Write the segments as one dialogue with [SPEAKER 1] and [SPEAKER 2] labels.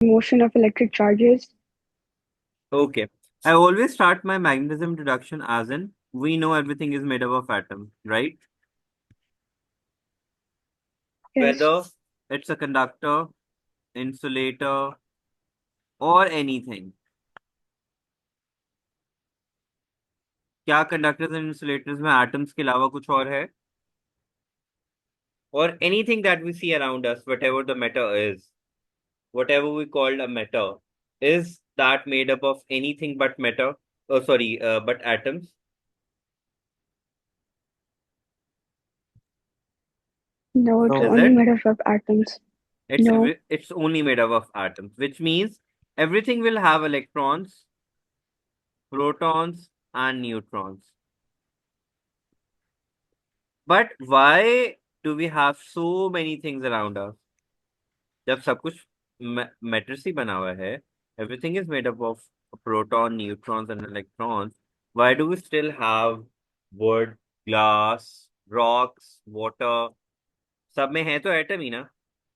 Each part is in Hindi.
[SPEAKER 1] motion of electric charges.
[SPEAKER 2] Okay. I always start my magnetism introduction as in we know everything is made up of atom, right?
[SPEAKER 1] Yes.
[SPEAKER 2] Whether it's a conductor, insulator, or anything. क्या कंडक्टर्स एंड इंसुलेटर्स में एटम्स के अलावा कुछ और है? Or anything that we see around us, whatever the matter is, whatever we call a matter, is that made up of anything but matter? Oh, sorry, but atoms.
[SPEAKER 1] No, it's
[SPEAKER 3] No.
[SPEAKER 2] Is
[SPEAKER 1] only
[SPEAKER 2] it?
[SPEAKER 1] made up of atoms. No.
[SPEAKER 2] It's only made up of atoms, which means everything will have electrons, protons, and neutrons. But why do we have so many things around us? जब सब कुछ मैटर से बना हुआ है, everything is made up of proton, neutrons, and electrons. Why do we still have wood, glass, rocks, water? सब में है तो एटम ही ना.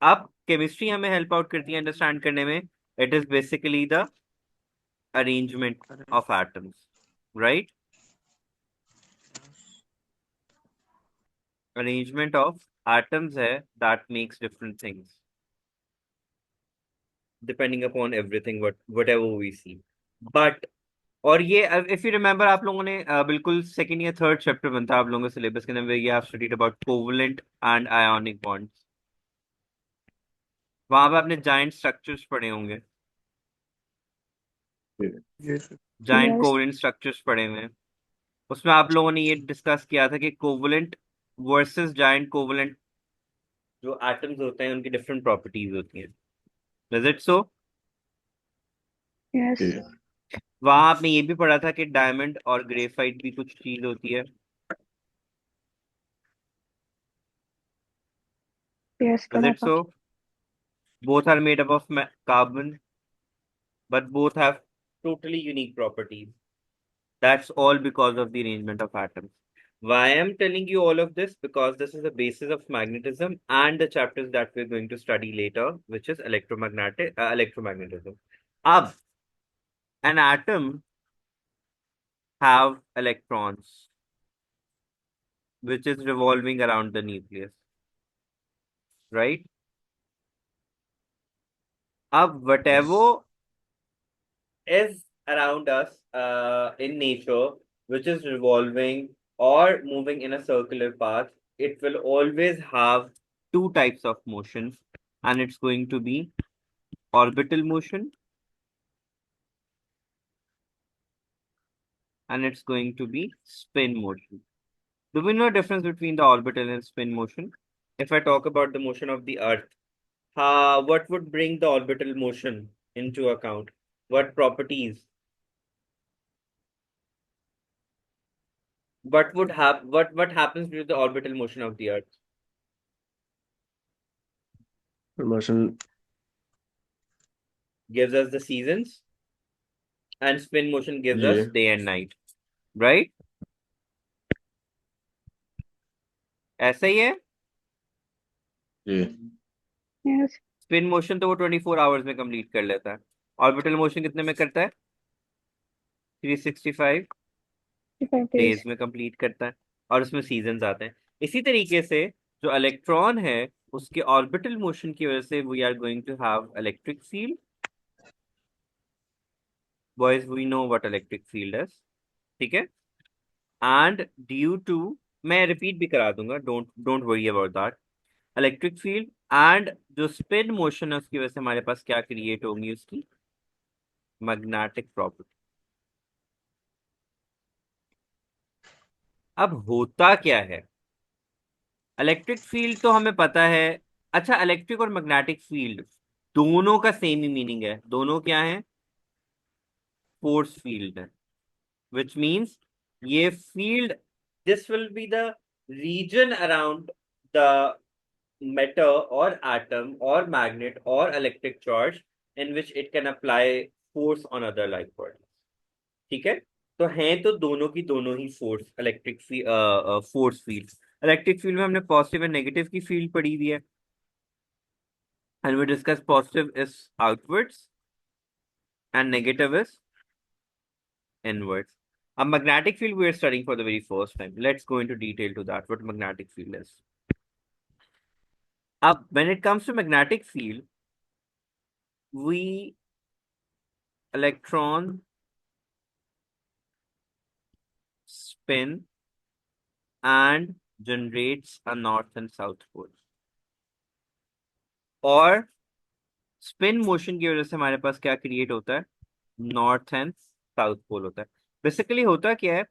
[SPEAKER 2] अब केमिस्ट्री हमें हेल्प आउट करती है अंडरस्टैंड करने में. It is basically the arrangement of atoms, right? Arrangement of atoms है that makes different things depending upon everything whatever we see. But और ये इफ यू रिमेम्बर, आप लोगों ने बिल्कुल सेकंड या थर्ड चैप्टर बनता है आप लोगों के सिलेबस के अंदर, ये have studied about covalent and ionic bonds. वहां पे आपने जाइंट स्ट्रक्चर्स पढ़े होंगे,
[SPEAKER 3] Yes.
[SPEAKER 2] Giant
[SPEAKER 1] Yes.
[SPEAKER 2] Covalent structures पढ़े हुए हैं. उसमें आप लोगों ने ये डिस्कस किया था कि कोवलेंट वर्सेस जाइंट कोवलेंट जो एटम्स होते हैं उनकी डिफरेंट प्रॉपर्टीज होती हैं. Is it so?
[SPEAKER 1] Yes.
[SPEAKER 3] Yeah.
[SPEAKER 2] वहां आपने ये भी पढ़ा था कि डायमंड और ग्रेफाइट भी कुछ चीज होती है.
[SPEAKER 1] Yes,
[SPEAKER 2] इज
[SPEAKER 1] पढ़ा
[SPEAKER 2] इट
[SPEAKER 1] था.
[SPEAKER 2] So? Both are made up of carbon, but both have totally unique properties. That's all because of the arrangement of atoms. Why I'm telling you all of this? Because this is the basis of magnetism and the chapters that we're going to study later, which is electromagnetism. Ab, an atom have electrons, which is revolving around the nucleus, right? Ab, whatever is around us in nature, which is revolving or moving in a circular path, it will always have two types of motions, and it's going to be orbital motion and it's going to be spin motion. Do we know the difference between the orbital and spin motion? If I talk about the motion of the Earth, what would bring the orbital motion into account? What properties? What happens to the orbital motion of the Earth?
[SPEAKER 3] Motion.
[SPEAKER 2] Gives us the seasons, and spin motion gives us
[SPEAKER 3] Yeah.
[SPEAKER 2] day and night, right? ऐसा ही है.
[SPEAKER 3] Yeah.
[SPEAKER 1] Yes.
[SPEAKER 2] स्पिन मोशन तो वो 24 आवर्स में कंप्लीट कर लेता है. ऑर्बिटल मोशन कितने में करता है? 365
[SPEAKER 1] 55
[SPEAKER 2] डेज
[SPEAKER 1] days.
[SPEAKER 2] में कंप्लीट करता है. और उसमें सीजन्स आते हैं. इसी तरीके से जो इलेक्ट्रॉन है, उसके ऑर्बिटल मोशन की वजह से we are going to have electric field. Boys, we know what electric field is. ठीक है. एंड ड्यू टू, मैं रिपीट भी करा दूंगा, don't don't worry about that. Electric field and जो स्पिन मोशन है उसकी वजह से हमारे पास क्या क्रिएट होंगी? उसकी मैग्नेटिक प्रॉपर्टी. अब होता क्या है? इलेक्ट्रिक फील्ड तो हमें पता है. अच्छा, इलेक्ट्रिक और मैग्नेटिक फील्ड दोनों का सेम ही मीनिंग है. दोनों क्या है? फोर्स फील्ड है. विच मीन्स ये field, this will be the region around the matter or atom or magnet or electric charge in which it can apply force on other like bodies. ठीक है. तो हैं तो दोनों की दोनों ही force electric force field. Electric field में हमने पॉजिटिव एंड नेगेटिव की फील्ड पढ़ी हुई है. and we discussed positive is outwards and negative is inwards. A magnetic field we are studying for the very first time. Let's go into detail to that, what magnetic field is. When it comes to magnetic field, we electron spin and generates a north and south pole. और स्पिन मोशन की वजह से हमारे पास क्या क्रिएट होता है, नॉर्थ एंड साउथ पोल होता है. बेसिकली होता क्या है,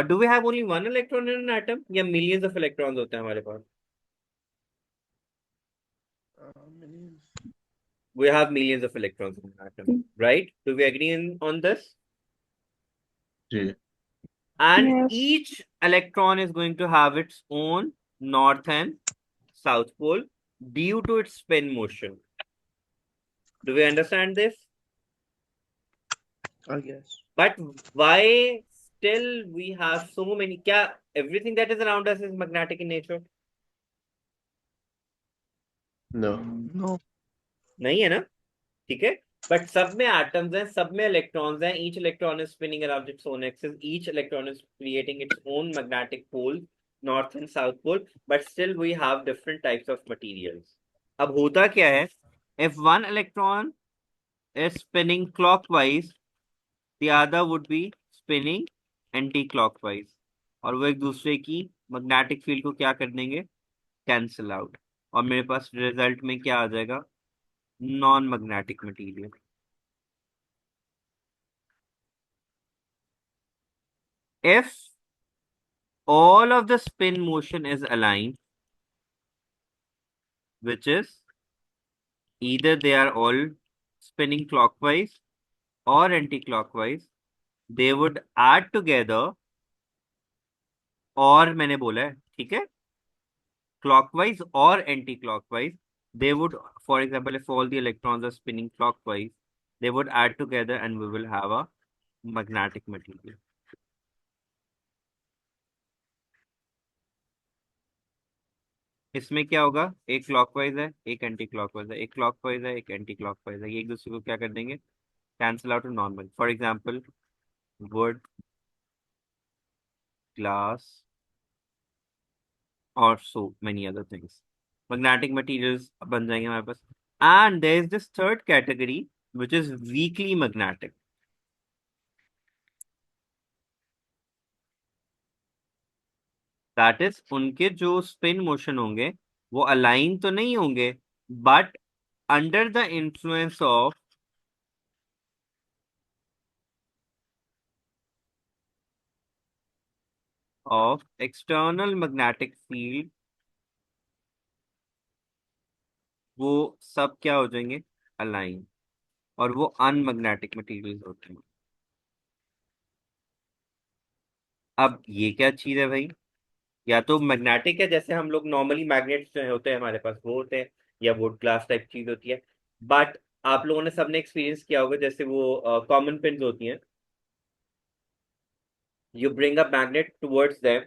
[SPEAKER 2] do we have only one electron in an atom या मिलियंस ऑफ इलेक्ट्रॉन्स होते हैं हमारे पास? We have millions of electrons in an atom, right? Do we agree on this?
[SPEAKER 3] Ji.
[SPEAKER 2] And
[SPEAKER 1] Yes.
[SPEAKER 2] each electron is going to have its own north and south pole due to its spin motion. Do we understand this?
[SPEAKER 3] I guess.
[SPEAKER 2] But why still we have so many? Kya everything that is around us is magnetic in nature?
[SPEAKER 3] No. No.
[SPEAKER 2] नहीं है ना, ठीक है. बट सब में एटम्स हैं, सब में इलेक्ट्रॉन्स हैं. Each electron is spinning around its own axis. Each electron is creating its own magnetic pole, north and south pole. But still we have different types of materials. अब होता क्या है, if one electron is spinning clockwise, the other would be spinning anti clockwise, और वो एक दूसरे की मैग्नेटिक फील्ड को क्या कर देंगे, कैंसिल आउट. और मेरे पास रिजल्ट में क्या आ जाएगा, non magnetic material. If all of the spin motion is aligned, which is either they are all spinning clockwise or anti-clockwise, they would add together, और मैंने बोला है, ठीक है, clockwise or anti-clockwise, they would, for example, if all the electrons are spinning clockwise, they would add together and we will have a magnetic material. इसमें क्या होगा, एक क्लॉकवाइज है, एक एंटी क्लॉकवाइज है, एक क्लॉकवाइज है, एक एंटी क्लॉकवाइज है. ये एक दूसरे को क्या कर देंगे, cancel out normal. For example, wood, glass और so many other things, magnetic materials बन जाएंगे हमारे पास. And there is this third category which is weakly magnetic. That is, उनके जो स्पिन मोशन होंगे वो अलाइन तो नहीं होंगे, but under the influence of external magnetic field, वो सब क्या हो जाएंगे, अलाइन, और वो अनमैग्नेटिक मटेरियल्स होते हैं. अब ये क्या चीज है भाई, या तो मैग्नेटिक है, जैसे हम लोग नॉर्मली मैग्नेट्स जो होते हैं हमारे पास वो होते हैं, या वो ग्लास टाइप चीज होती है. बट आप लोगों ने सबने एक्सपीरियंस किया होगा, जैसे वो कॉमन पिन्स होती हैं, you bring a magnet towards them,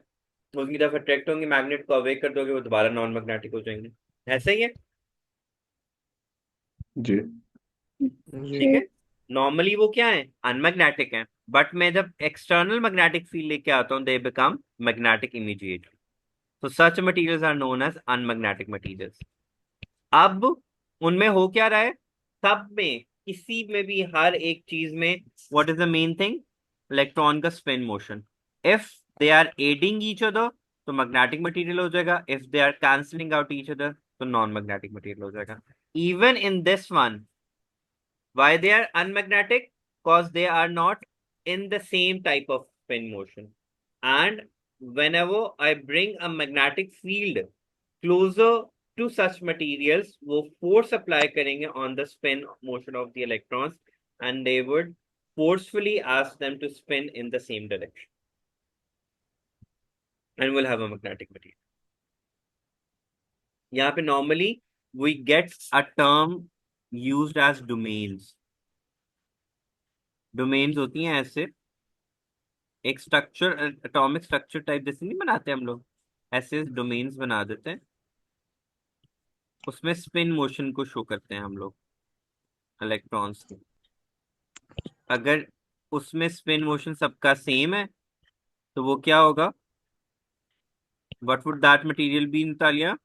[SPEAKER 2] उसकी तरफ अट्रैक्ट होंगे, मैग्नेट को अवे कर दोगे, वो दोबारा नॉन मैग्नेटिक हो जाएंगे. ऐसा ही है,
[SPEAKER 3] जी.
[SPEAKER 2] ठीक है. नॉर्मली वो क्या है, अनमैग्नेटिक है, बट मैं जब एक्सटर्नल मैग्नेटिक फील्ड लेके आता हूँ, दे बिकम मैग्नेटिक इमीडिएटली. तो such materials are known as unmagnetic materials. अब उनमें हो क्या रहा है, सब में, किसी में भी, हर एक चीज में, what is the main thing, electron का spin motion. If they are adding each other तो मैग्नेटिक मटेरियल हो जाएगा, if they are cancelling out each other तो नॉन मैग्नेटिक मटेरियल हो जाएगा. Even in this one, why they are unmagnetic, because they are not in the same type of spin motion. And whenever I bring a magnetic field closer to such materials, वो force apply करेंगे on the spin motion of the electrons, and they would forcefully ask them to spin in the same direction, and we'll have a magnetic material. यहाँ पे normally we get a term used as domains. Domains होती हैं ऐसे, एक स्ट्रक्चर, एटॉमिक स्ट्रक्चर टाइप जैसे नहीं बनाते हम लोग, ऐसे डोमेन्स बना देते हैं. उसमें स्पिन मोशन को शो करते हैं हम लोग इलेक्ट्रॉन्स के। अगर उसमें स्पिन मोशन सबका सेम है तो वो क्या होगा? What would that material be, Natalia?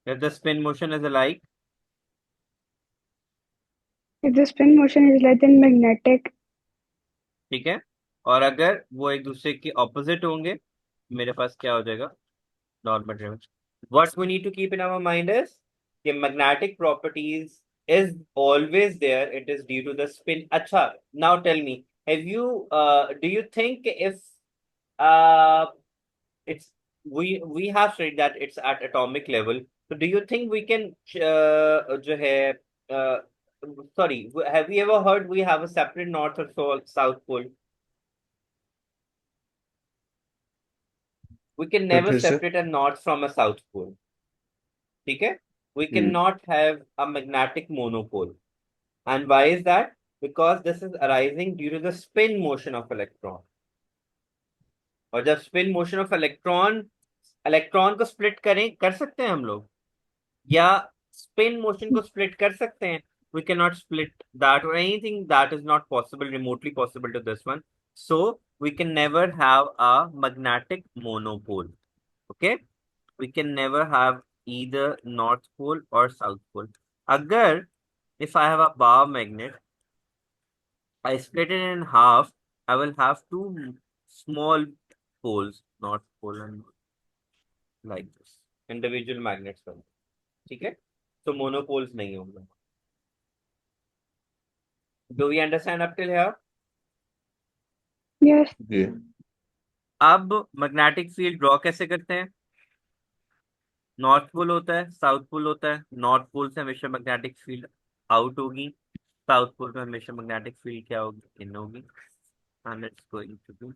[SPEAKER 2] If the spin motion is alike,
[SPEAKER 1] If the spin motion is less than magnetic,
[SPEAKER 2] ठीक है, और अगर वो एक दूसरे के ऑपोजिट होंगे, मेरे पास क्या हो जाएगा? Normal reverse. What we need to keep in our mind is कि magnetic properties is always there. It is due to the spin. अच्छा, now tell me, do you think if uh, it's we have said that it's at atomic level, so do you think we can जो है uh, sorry, have you ever heard we have a separate north or south pole? We can
[SPEAKER 3] फिर
[SPEAKER 2] never
[SPEAKER 3] फिर से
[SPEAKER 2] separate a north from a south pole. ठीक है? We cannot have a magnetic monopole. And why is that? Because this is arising due to the spin motion of electron. और जब spin motion of electron electron को स्प्लिट करें, कर सकते हैं हम लोग, या स्पिन मोशन को स्प्लिट कर सकते हैं? We cannot split that or anything that is not possible, remotely possible to this one. So we can never have a magnetic monopole. Okay? We can never have either north pole or south pole. Agar if I have a bar magnet, I split it in half, I will have two small poles, north pole and like this, individual magnets बने, ठीक है? तो monopoles नहीं होंगे। Do we understand up till here?
[SPEAKER 1] yes,
[SPEAKER 3] जी
[SPEAKER 2] अब मैग्नेटिक फील्ड ड्रॉ कैसे करते हैं? नॉर्थ पोल होता है, साउथ पोल होता है, नॉर्थ पोल से हमेशा मैग्नेटिक फील्ड आउट होगी, साउथ पोल में हमेशा मैग्नेटिक फील्ड क्या होगी? इन होगी। And it's going to be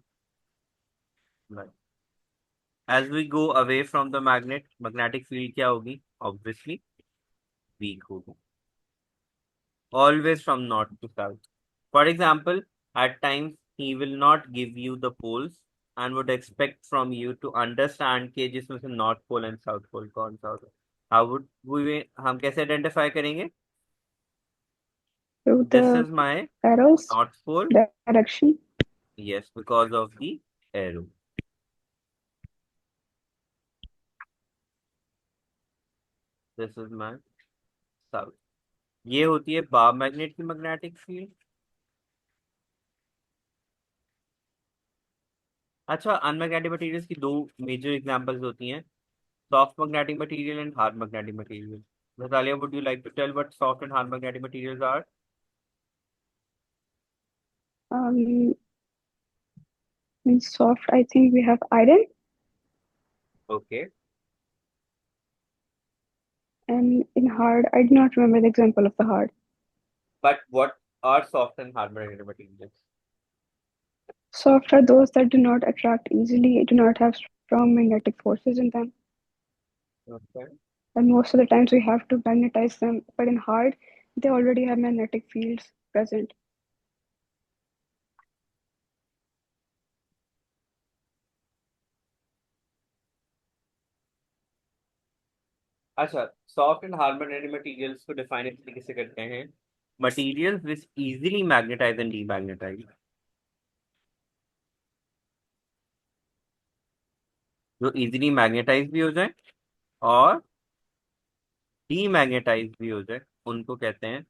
[SPEAKER 2] like, as we go away from the magnet, magnetic field क्या होगी? Obviously weak होगी, always from north to south. For example, at times he will not give you the poles and would expect from you to understand कि जिसमें से north pole and south pole कौन सा होगा। How would हम कैसे identify करेंगे?
[SPEAKER 1] through
[SPEAKER 2] This
[SPEAKER 1] the
[SPEAKER 2] is my
[SPEAKER 1] arrows,
[SPEAKER 2] north pole.
[SPEAKER 1] direction.
[SPEAKER 2] Yes, because of the arrow. This is my south. ये होती है बार मैग्नेट की मैग्नेटिक फील्ड। अच्छा, अनमैग्नेटिक मटेरियल्स की दो मेजर एग्जांपल्स होती हैं, soft magnetic material and hard magnetic material. Natalia, would you like to tell what soft and hard magnetic materials are?
[SPEAKER 1] Um, in soft, I think we have iron,
[SPEAKER 2] Okay.
[SPEAKER 1] and in hard, I do not remember the example of the hard.
[SPEAKER 2] But what are soft and hard magnetic materials?
[SPEAKER 1] Soft are those that do not attract easily, do not have strong magnetic forces in them,
[SPEAKER 2] Okay.
[SPEAKER 1] and most of the times we have to magnetize them. But in hard, they already have magnetic fields present.
[SPEAKER 2] अच्छा, soft and hard magnetic materials को डिफाइन इस तरीके से करते हैं, materials which easily magnetise and demagnetise, जो इजीली मैग्नेटाइज भी हो जाए और डीमैग्नेटाइज भी हो जाए, उनको कहते हैं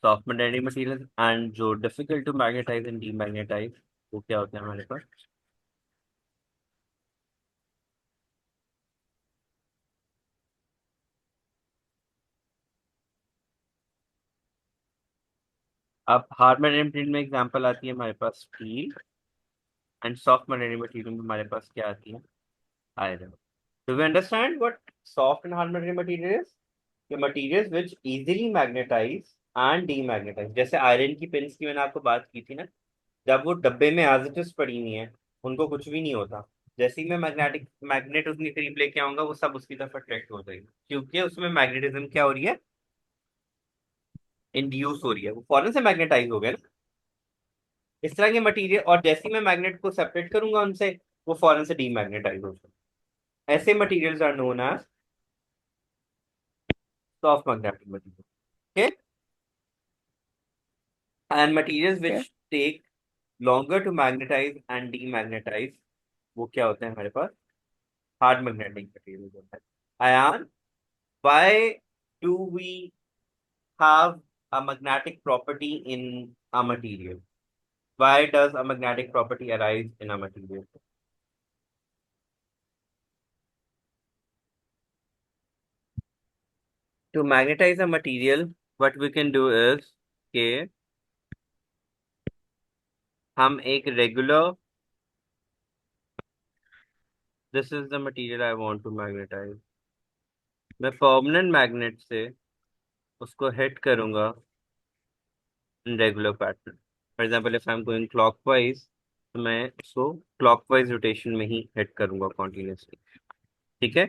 [SPEAKER 2] सॉफ्ट मैग्नेटिक मटेरियल्स। एंड जो difficult to magnetise and demagnetise, वो क्या होते हैं हमारे पास? अब हार्ड मैग्नेटिक मटेरियल में एग्जांपल आती है हमारे पास steel, and soft magnetic material में हमारे पास क्या आती है? Iron. Do we understand what soft and hard magnetic material is? The materials which easily magnetize and demagnetize, जैसे आयरन की पिंस की मैंने आपको बात की थी ना, जब वो डब्बे में एज इट इज पड़ी हुई है, उनको कुछ भी नहीं होता, जैसे ही मैं मैग्नेट उसके करीब लेके आऊंगा, वो सब उसकी तरफ अट्रैक्ट हो जाएगी, क्योंकि उसमें मैग्नेटिज्म क्या हो रही है? इंड्यूस हो रही है, वो फौरन से मैग्नेटाइज हो गया ना। इस तरह के मटेरियल, और जैसे ही मैं मैग्नेट को सेपरेट करूंगा उनसे, वो फौरन से डीमैग्नेटाइज हो जाए। ऐसे materials are known as soft magnetic material. Okay, and materials
[SPEAKER 1] Okay.
[SPEAKER 2] Which take longer to magnetise and demagnetise, वो क्या होते हैं हमारे पास? हार्ड मैग्नेटिक मटेरियल होता है। Ayaan, why do we have a magnetic property in a material? Why does a magnetic property arise in a material? To magnetize a material, what we can do is कि हम एक regular, this is the material I want to magnetise, मैं परमानेंट मैग्नेट से उसको हिट करूंगा in regular pattern. For example if I am going clockwise, तो मैं उसको क्लॉकवाइज रोटेशन में ही हिट करूंगा कॉन्टिन्यूसली। ठीक है,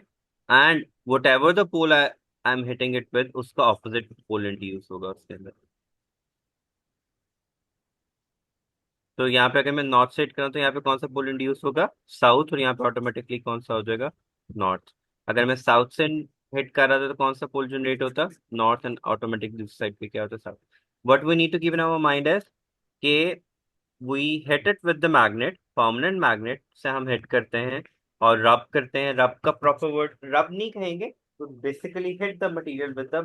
[SPEAKER 2] and whatever the pole I am hitting it with, उसका ऑपोजिट पोल इंड्यूस होगा उसके अंदर। तो यहाँ पे अगर मैं नॉर्थ से हिट करूँ तो यहाँ पे कौन सा पोल इंड्यूस होगा? साउथ, और यहाँ पे ऑटोमेटिकली कौन सा हो जाएगा? नॉर्थ। अगर मैं साउथ से हिट कर रहा था तो कौन सा पोल जनरेट होता? नॉर्थ, एंड ऑटोमेटिकली दूसरी साइड पे क्या होता? South. What we need to keep in our mind is के we hit it with the magnet, permanent magnet से हम हिट करते हैं और रब करते हैं। रब का प्रॉपर वर्ड रब नहीं कहेंगे, तो basically hit the material with the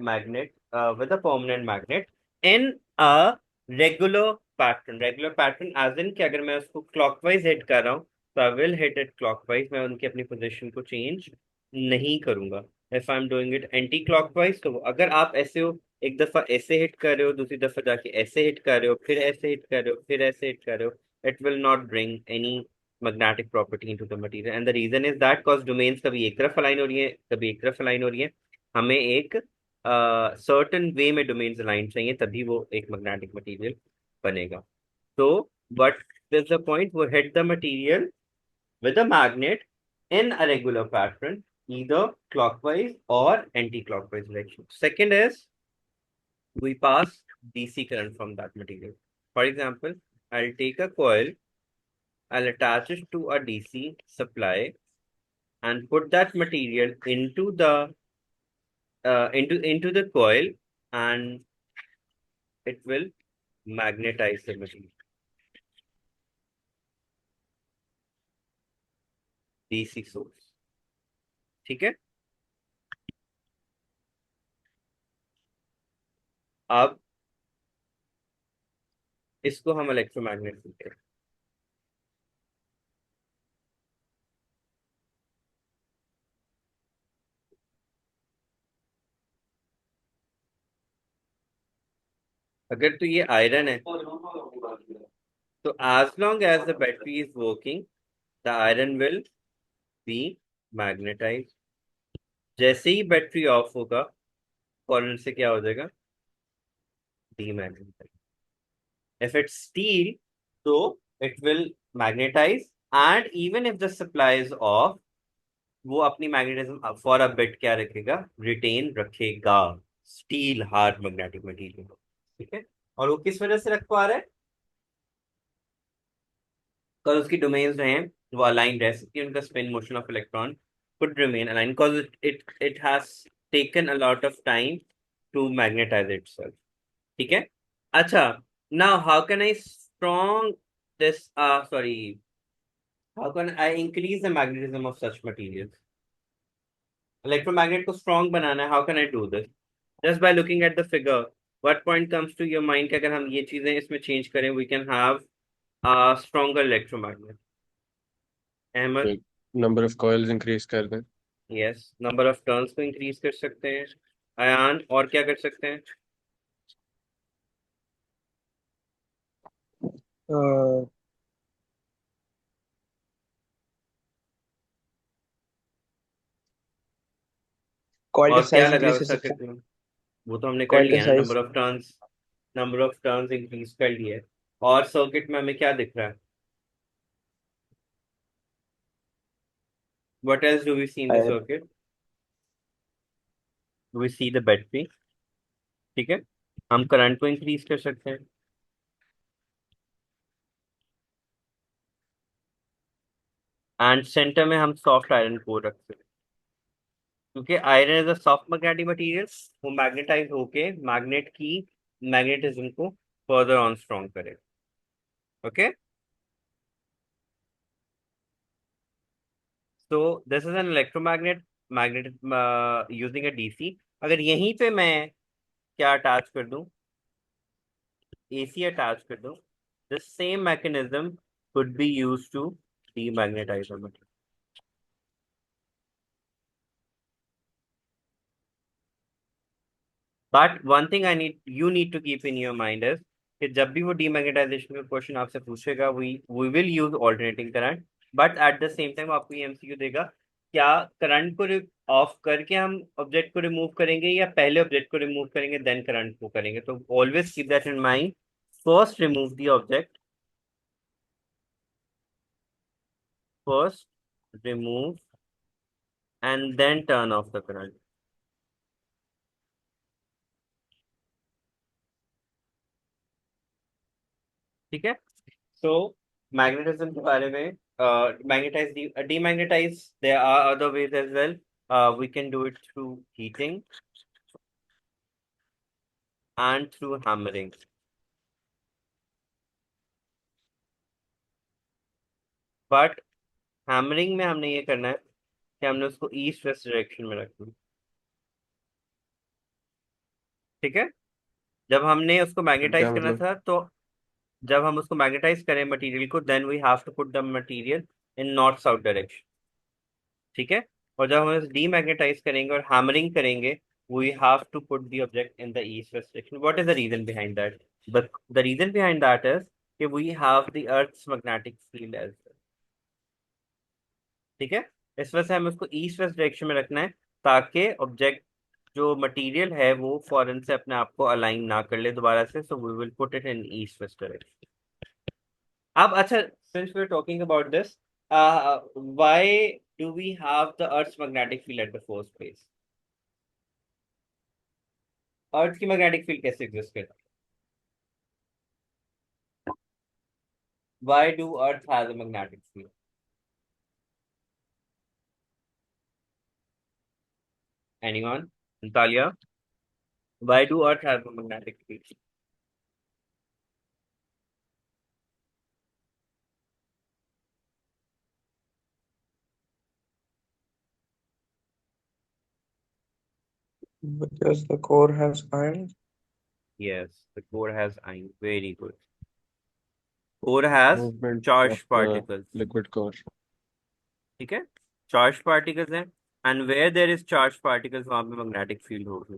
[SPEAKER 2] magnet, with the permanent magnet in a regular pattern. Regular pattern as in कि अगर मैं उसको क्लॉकवाइज हिट कर रहा हूँ तो I will hit it clockwise, मैं उनकी अपनी पोजीशन को चेंज नहीं करूंगा। If I am doing it anti clockwise, तो अगर आप ऐसे हो, एक दफा ऐसे हिट कर रहे हो, दूसरी दफा जाके ऐसे हिट कर रहे हो, फिर ऐसे हिट कर रहे हो, फिर ऐसे हिट कर रहे हो, it will not bring any magnetic property into the material, and the reason is that cause domains कभी एक तरफ अलाइन हो रही है, कभी एक तरफ अलाइन हो रही है। हमें एक सर्टेन वे में डोमेन्स अलाइन चाहिए, तभी वो एक मैग्नेटिक मटेरियल बनेगा। तो बट दिस द पॉइंट, वो hit the material with a magnet in a regular pattern, either clockwise or anti-clockwise direction. Second is we pass DC current from that material. For example, I'll take a coil, I'll attach it to a DC supply and put that material into the into the coil, and it will magnetize the material. DC source, ठीक है। अब इसको हम इलेक्ट्रोमैग्नेट बोलते हैं। अगर तो ये आयरन है, तो as long as the battery is working, the iron will be magnetized. जैसे ही बैटरी ऑफ होगा, फौरन से क्या हो जाएगा? डीमैग्नेटाइज। If it's steel, तो it will magnetize, and even if the supply is off, वो अपनी मैग्नेटिज्म फॉर अ बिट क्या रखेगा? रिटेन रखेगा। स्टील हार्ड मैग्नेटिक मटेरियल, ठीक है। और वो किस वजह से रख पा रहा है? because उसकी डोमेन्स जो हैं वो अलाइन रह सकती है, उनका spin motion of electron could remain aligned because it has taken a lot of time to magnetize itself, ठीक है। अच्छा, now how can I strong this sorry, how can I increase the magnetism of such materials? Electromagnet को स्ट्रॉन्ग बनाना है, how can I do this? Just by looking at the figure, what point comes to your mind कि अगर हम ये चीजें इसमें चेंज करें, we can have a stronger electromagnet? Ahmed?
[SPEAKER 3] Number of coils increase कर दें।
[SPEAKER 2] यस, नंबर ऑफ टर्न्स को इंक्रीज कर सकते हैं। अयान, और क्या कर सकते हैं?
[SPEAKER 4] कॉइल का
[SPEAKER 2] और क्या
[SPEAKER 4] साइज
[SPEAKER 2] लगा
[SPEAKER 4] इंक्रीज कर सकते हैं।
[SPEAKER 2] सर्किट में? वो तो हमने कर
[SPEAKER 4] कॉइल का
[SPEAKER 2] लिया ना,
[SPEAKER 4] size,
[SPEAKER 2] number of turns increase कर लिए है। और सर्किट में हमें क्या दिख रहा है? What else do we see in the circuit? We see the battery, ठीक है। हम करंट को इंक्रीज कर सकते हैं, एंड सेंटर में हम सॉफ्ट आयरन कोर रखते हैं, क्योंकि iron is a soft magnetic material. वो मैग्नेटाइज होके मैग्नेट की मैग्नेटिज्म को फर्दर ऑन स्ट्रॉन्ग करे। Okay, so this is an electromagnet, magnet using a DC. अगर यहीं पे मैं क्या अटैच कर दूं, एसी अटैच कर दूं, the same mechanism could be used to demagnetize a material. But one thing I need you need to keep in your mind is कि जब भी वो डीमैग्नेटाइजेशन का क्वेश्चन आपसे पूछेगा, we will use alternating current, but at the same time आपको ये एमसीक्यू देगा, क्या करंट को ऑफ करके हम ऑब्जेक्ट को रिमूव करेंगे या पहले ऑब्जेक्ट को रिमूव करेंगे देन करंट को करेंगे। तो always keep that in mind, first remove the object, first remove and then turn off the current. ठीक है, सो मैग्नेटिज्म के बारे में, magnetise demagnetise there are other ways as well. We can do it through heating and through hammering. But hammering में हमने ये करना है कि हमने उसको ईस्ट वेस्ट डायरेक्शन में रखना है। ठीक है, जब हमने उसको मैग्नेटाइज
[SPEAKER 3] क्या
[SPEAKER 2] करना
[SPEAKER 3] मतलब?
[SPEAKER 2] था, तो जब हम उसको मैग्नेटाइज करें मटेरियल को, then we have to put the material in north south direction. ठीक है, और जब हम डीमैग्नेटाइज करेंगे और हैमरिंग करेंगे, we have to put the object in the east west direction. What is the reason behind that? But the reason behind that is कि we have the earth's magnetic field as well. ठीक है, इस वजह से हमें उसको ईस्ट वेस्ट डायरेक्शन में रखना है, ताकि ऑब्जेक्ट जो मटेरियल है वो फॉरेन से अपने आप को अलाइन ना कर ले दोबारा से। So we will put it in east west direction. अब अच्छा, since we are talking about this, why do we have the earth's magnetic field at the first place? Earth की मैग्नेटिक फील्ड कैसे एग्जिस्ट करती है? Why do earth has a magnetic field? Anyone? Natalia, why do earth have a magnetic field?
[SPEAKER 4] Because the core has iron.
[SPEAKER 2] Yes, the core has iron. Very good. Core has
[SPEAKER 3] Movement of
[SPEAKER 2] charged
[SPEAKER 3] the
[SPEAKER 2] particles.
[SPEAKER 3] liquid core.
[SPEAKER 2] ठीक है, चार्ज पार्टिकल्स हैं, and where there is charge particles वहां पे मैग्नेटिक फील्ड होगी।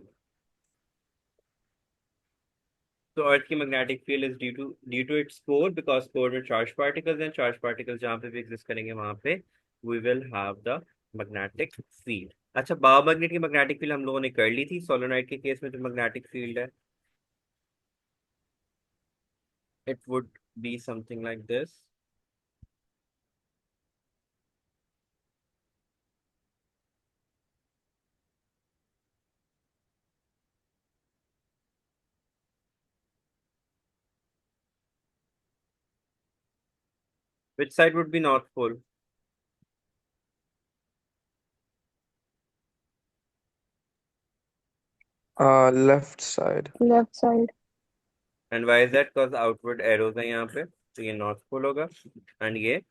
[SPEAKER 2] तो अर्थ की magnetic field is due to its core, because core में चार्ज पार्टिकल्स हैं। चार्ज पार्टिकल्स जहाँ पे भी एग्जिस्ट करेंगे वहां पे we will have the magnetic field. अच्छा, बायोमैग्नेट की मैग्नेटिक फील्ड हम लोगों ने कर ली थी सोलेनोइड के केस में। जो मैग्नेटिक फील्ड है, it would be something like this. Which side would be North Pole?
[SPEAKER 4] Left side.
[SPEAKER 1] Left side.
[SPEAKER 2] And why is that? Because outward arrows है यहाँ पे, तो ये नॉर्थ पोल होगा एंड ये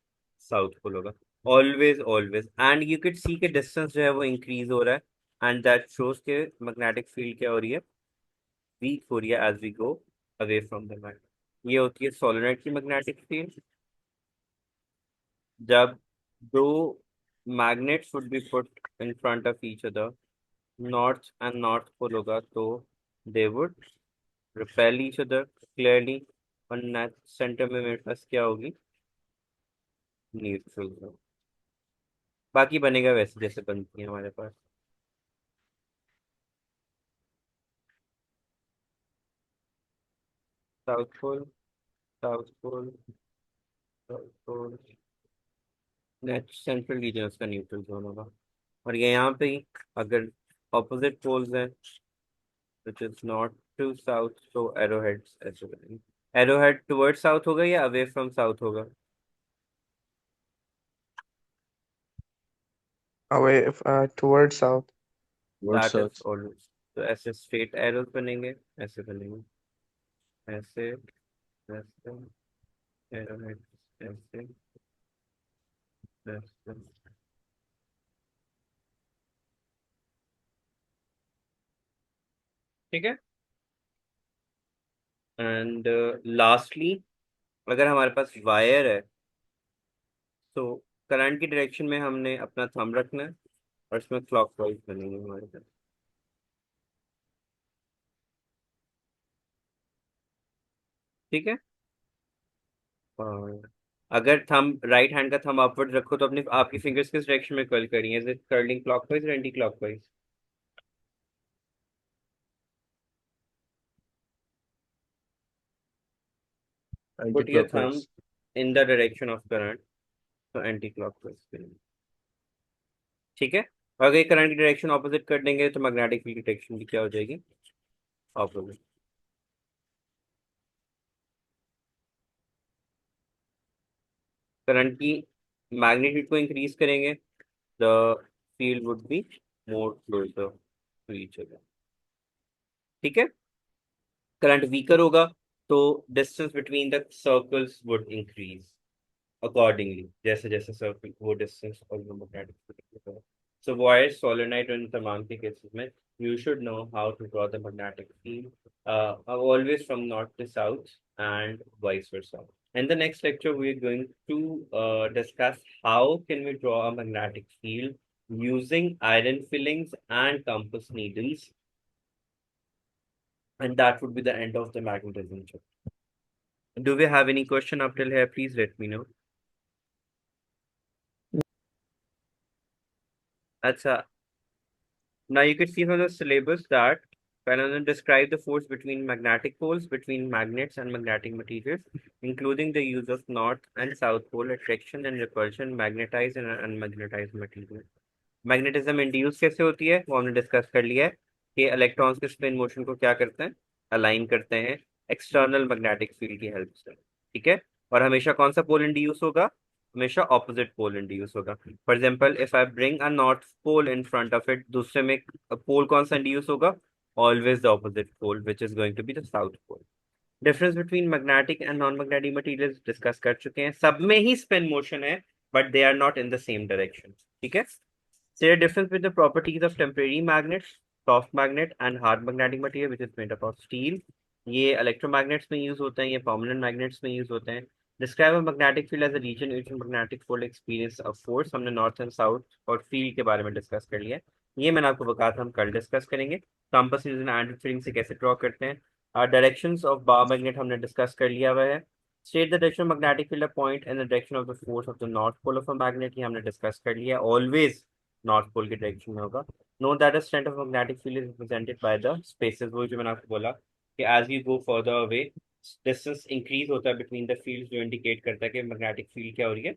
[SPEAKER 2] साउथ पोल होगा। Always always, and you can see के डिस्टेंस जो है वो इंक्रीज हो रहा है, एंड दैट शोज के मैग्नेटिक फील्ड क्या हो रही है, वीक हो रही है as we go away from the magnet. ये होती है सोलेनोइड की मैग्नेटिक फील्ड। जब दो magnets would be put in front of each other, north and north pole होगा, तो they would repel each other clearly. और सेंटर में मेरे पास क्या होगी, न्यूट्रल जोन। बाकी बनेगा वैसे जैसे बनती है हमारे पास। South pole, south pole, south pole, central region उसका न्यूट्रल जोन होगा। और ये यहाँ पे ही अगर ऑपोजिट पोल्स हैं, which is north to south, तो एरोहेड ऐसे बनेंगे। एरोहेड टुवर्ड साउथ होगा या अवे फ्रॉम साउथ होगा?
[SPEAKER 4] away towards south.
[SPEAKER 3] Towards
[SPEAKER 2] that is
[SPEAKER 3] south.
[SPEAKER 2] Always, तो ऐसे स्ट्रेट एरोज बनेंगे, ऐसे बनेंगे, ऐसे ऐसे एरोहेड, ऐसे ऐसे। ठीक है। एंड लास्टली अगर हमारे पास वायर है तो करंट की डायरेक्शन में हमने अपना थंब रखना है और इसमें क्लॉकवाइज बनेंगे हमारे पास। ठीक है। और अगर थंब राइट हैंड का थंब अपवर्ड रखो तो अपनी आपकी फिंगर्स किस डायरेक्शन में कर्ल करेंगे, इज इट कर्लिंग क्लॉकवाइज और anti clockwise? Put your
[SPEAKER 3] Anti-clockwise.
[SPEAKER 2] Thumb in the direction of current, तो एंटी क्लॉकवाइज करेंगे। ठीक है। और अगर करंट की डायरेक्शन ऑपोजिट कर देंगे तो मैग्नेटिक फील्ड की डायरेक्शन भी क्या हो जाएगी, ऑपोजिट। करंट की मैग्नीट्यूड को इंक्रीज करेंगे, the field would be more closer to each other. ठीक है। करंट वीकर होगा तो distance between the circles would increase accordingly, जैसे जैसे सर्कल वो डिस्टेंस और वो मैग्नेटिक। सो वायर सोलेनाइड और इन तमाम के केसेस में you should know how to draw the magnetic field, always from north to south and vice versa. In the next lecture, we are going to discuss how can we draw a magnetic field using iron fillings and compass needles, and that would be the end of the magnetism chapter. Do we have any question up till here? Please let me know. Acha. Now you can see from the syllabus that Fernando described the force between magnetic poles, between magnets and magnetic materials, including the use of north and south pole attraction and repulsion, magnetized and unmagnetized material. Magnetism induce कैसे होती है वो हमने डिस्कस कर लिया है कि इलेक्ट्रॉन्स के स्पिन मोशन को क्या करते हैं, अलाइन करते हैं एक्सटर्नल मैग्नेटिक फील्ड की हेल्प से। ठीक है। और हमेशा कौन सा पोल इंड्यूस होगा, हमेशा ऑपोजिट पोल इंड्यूस होगा। For example if I bring a north pole in front of it, दूसरे में पोल कौन सा इंड्यूस होगा, always the opposite pole which is going to be the south pole. Difference between magnetic and non magnetic materials discuss कर चुके हैं, सब में ही स्पिन मोशन है but they are not in the same direction. ठीक है। Say a difference with the properties of temporary magnets, soft magnet and hard magnetic material which is made up of steel. ये electromagnets में use होते हैं, ये permanent magnets में use होते हैं। Describe a magnetic field as a region in which magnetic pole experience a force। हमने north and south और field के बारे में डिस्कस कर लिया है, ये मैंने आपको बताया था, हम कल डिस्कस करेंगे। कंपास यूजिंग एंड फील्डिंग से कैसे ड्रॉ करते हैं। डायरेक्शंस ऑफ बार मैग्नेट हमने डिस्कस कर लिया हुआ है। State the direction of magnetic field point and the direction of the force of the north pole of a magnet, ये हमने डिस्कस कर लिया है, ऑलवेज नॉर्थ पोल के डायरेक्शन में होगा। Know that the strength of magnetic field is represented by the spaces, वो जो मैंने आपको बोला कि as you go further away distance increase होता है बिटवीन द फील्ड्स, जो इंडिकेट करता है कि मैग्नेटिक फील्ड क्या हो रही है,